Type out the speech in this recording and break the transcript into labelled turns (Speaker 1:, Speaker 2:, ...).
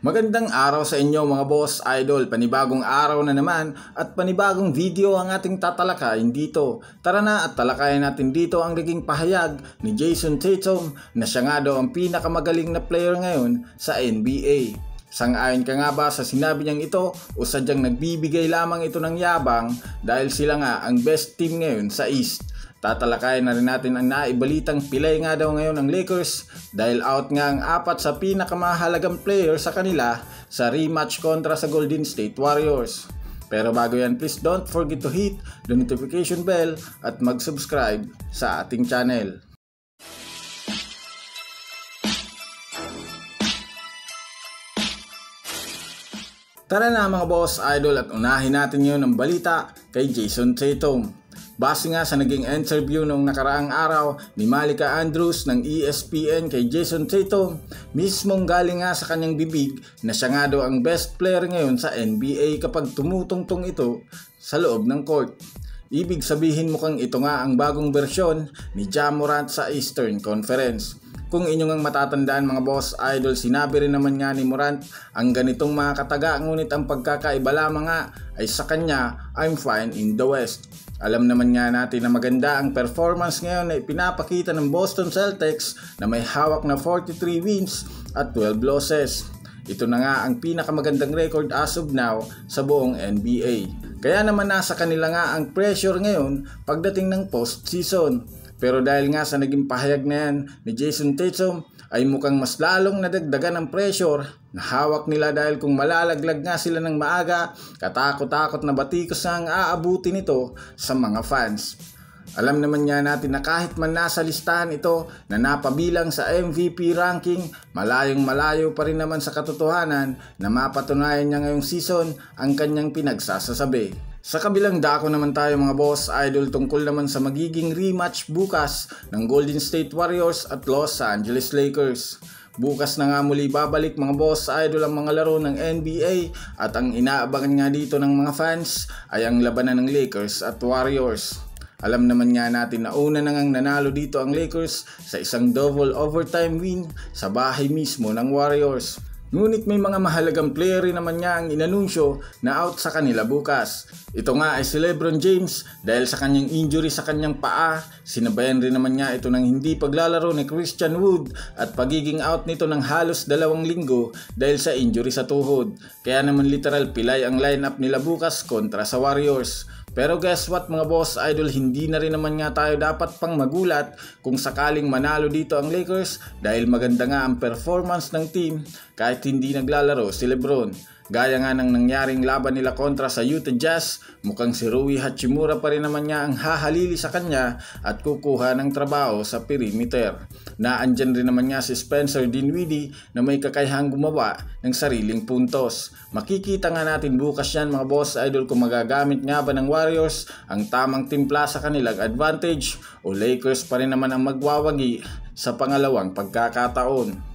Speaker 1: Magandang araw sa inyo mga boss idol, panibagong araw na naman at panibagong video ang ating tatalakayin dito. Tara na at talakayin natin dito ang naging pahayag ni Jayson Tatum na siya nga daw ang pinakamagaling na player ngayon sa NBA. Sang-ayon ka nga ba sa sinabi niyang ito o sadyang nagbibigay lamang ito ng yabang dahil sila nga ang best team ngayon sa East? Tatalakayin na rin natin ang naibalitang pilay nga daw ngayon ng Lakers dahil out nga ang 4 sa pinakamahalagang player sa kanila sa rematch kontra sa Golden State Warriors. Pero bago yan, please don't forget to hit the notification bell at mag-subscribe sa ating channel. Tara na mga boss idol at unahin natin yun ang balita kay Jayson Tatum. Base nga sa naging interview noong nakaraang araw ni Malika Andrews ng ESPN kay Jayson Tatum, mismong galing nga sa kanyang bibig na siya nga daw ang best player ngayon sa NBA kapag tumutungtong ito sa loob ng court. Ibig sabihin mukhang ito nga ang bagong bersyon ni Ja Morant sa Eastern Conference. Kung inyong ang matatandaan mga boss idol, sinabi rin naman nga ni Morant ang ganitong mga kataga, ngunit ang pagkakaiba lamang nga ay sa kanya, I'm fine in the West. Alam naman nga natin na maganda ang performance ngayon na ipinapakita ng Boston Celtics na may hawak na 43 wins at 12 losses. Ito na nga ang pinakamagandang record as of now sa buong NBA. Kaya naman nasa kanila nga ang pressure ngayon pagdating ng postseason. Pero dahil nga sa naging pahayag na yan ni Jayson Tatum ay mukhang mas lalong nadagdagan ang pressure na hawak nila dahil kung malalaglag nga sila ng maaga, katakot-takot na batikos na ang aabuti nito sa mga fans. Alam naman nga natin na kahit man nasa listahan ito na napabilang sa MVP ranking, malayong malayo pa rin naman sa katotohanan na mapatunayan niya ngayong season ang kanyang pinagsasasabi. Sa kabilang dako naman tayo mga boss idol tungkol naman sa magiging rematch bukas ng Golden State Warriors at Los Angeles Lakers. Bukas na nga muli babalik mga boss idol ang mga laro ng NBA at ang inaabangan nga dito ng mga fans ay ang labanan ng Lakers at Warriors. Alam naman nga natin na una na ngang nanalo dito ang Lakers sa isang double overtime win sa bahay mismo ng Warriors. Ngunit may mga mahalagang player rin naman nga ang inanunsyo na out sa kanila bukas. Ito nga ay si LeBron James dahil sa kanyang injury sa kanyang paa. Sinabayan rin naman nga ito ng hindi paglalaro ni Christian Wood at pagiging out nito ng halos 2 linggo dahil sa injury sa tuhod. Kaya naman literal pilay ang lineup nila bukas kontra sa Warriors. Pero guess what mga boss idol, hindi na rin naman nga tayo dapat pang magulat kung sakaling manalo dito ang Lakers dahil maganda nga ang performance ng team kahit hindi naglalaro si LeBron. Gaya nga ng nangyaring laban nila kontra sa Utah Jazz, mukhang si Rui Hachimura pa rin naman niya ang hahalili sa kanya at kukuha ng trabaho sa perimeter. Naandyan rin naman nga si Spencer Dinwiddie na may kakayahang gumawa ng sariling puntos. Makikita nga natin bukas yan mga boss idol kung magagamit nga ba ng Warriors ang tamang timpla sa kanilang advantage o Lakers pa rin naman ang magwawagi sa pangalawang pagkakataon.